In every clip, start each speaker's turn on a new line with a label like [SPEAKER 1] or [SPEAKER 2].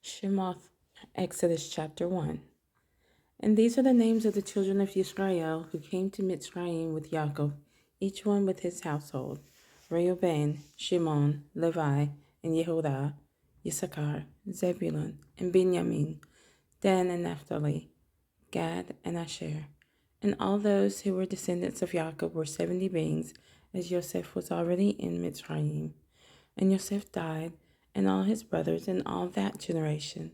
[SPEAKER 1] Shemoth, Exodus chapter 1. And these are the names of the children of Israel who came to Mitzrayim with Yaakov, each one with his household: Reuben, Shimon, Levi, and Yehudah, Issachar, Zebulun, and Benjamin, Dan and Naphtali, Gad and Asher. And all those who were descendants of Yaakov were 70 beings, as Joseph was already in Mitzrayim. And Joseph died, and all his brothers, and all that generation.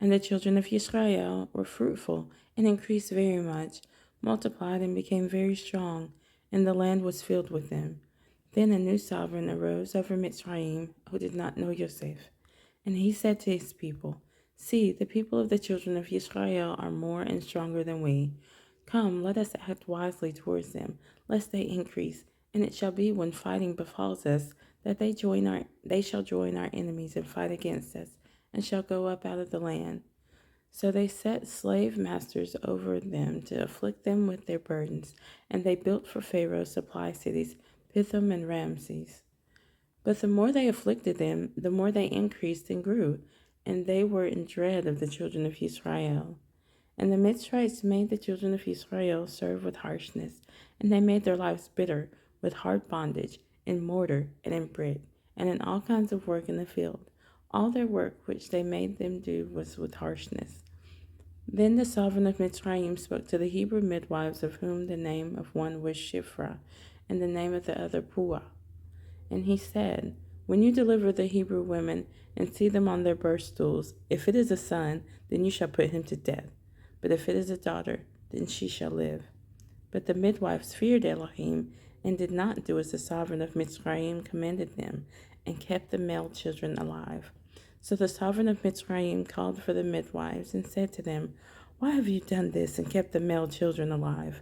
[SPEAKER 1] And the children of Israel were fruitful, and increased very much, multiplied, and became very strong, and the land was filled with them. Then a new sovereign arose over Mitzrayim, who did not know Joseph. And he said to his people, See, the people of the children of Israel are more and stronger than we. Come, let us act wisely towards them, lest they increase. And it shall be when fighting befalls us, that they shall join our enemies and fight against us, and shall go up out of the land. So they set slave masters over them to afflict them with their burdens, and they built for Pharaoh supply cities, Pithom and Ramses. But the more they afflicted them, the more they increased and grew, and they were in dread of the children of Israel. And the Mitzrites made the children of Israel serve with harshness, and they made their lives bitter with hard bondage, in mortar and in brick, and in all kinds of work in the field. All their work which they made them do was with harshness. Then the sovereign of Mitzrayim spoke to the Hebrew midwives, of whom the name of one was Shiphrah, and the name of the other Puah. And he said, When you deliver the Hebrew women and see them on their birth stools, if it is a son, then you shall put him to death. But if it is a daughter, then she shall live. But the midwives feared Elohim, and did not do as the sovereign of Mitzrayim commanded them, and kept the male children alive. So the sovereign of Mitzrayim called for the midwives, and said to them, Why have you done this, and kept the male children alive?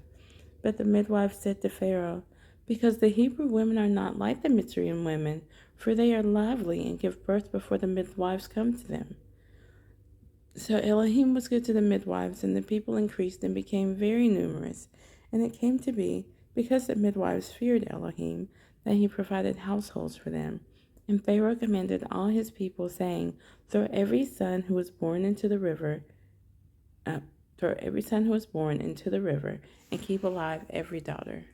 [SPEAKER 1] But the midwives said to Pharaoh, Because the Hebrew women are not like the Mitzrayim women, for they are lively and give birth before the midwives come to them. So Elohim was good to the midwives, and the people increased and became very numerous. And it came to be, because the midwives feared Elohim, that he provided households for them. And Pharaoh commanded all his people, saying, Throw every son who was born into the river, and keep alive every daughter.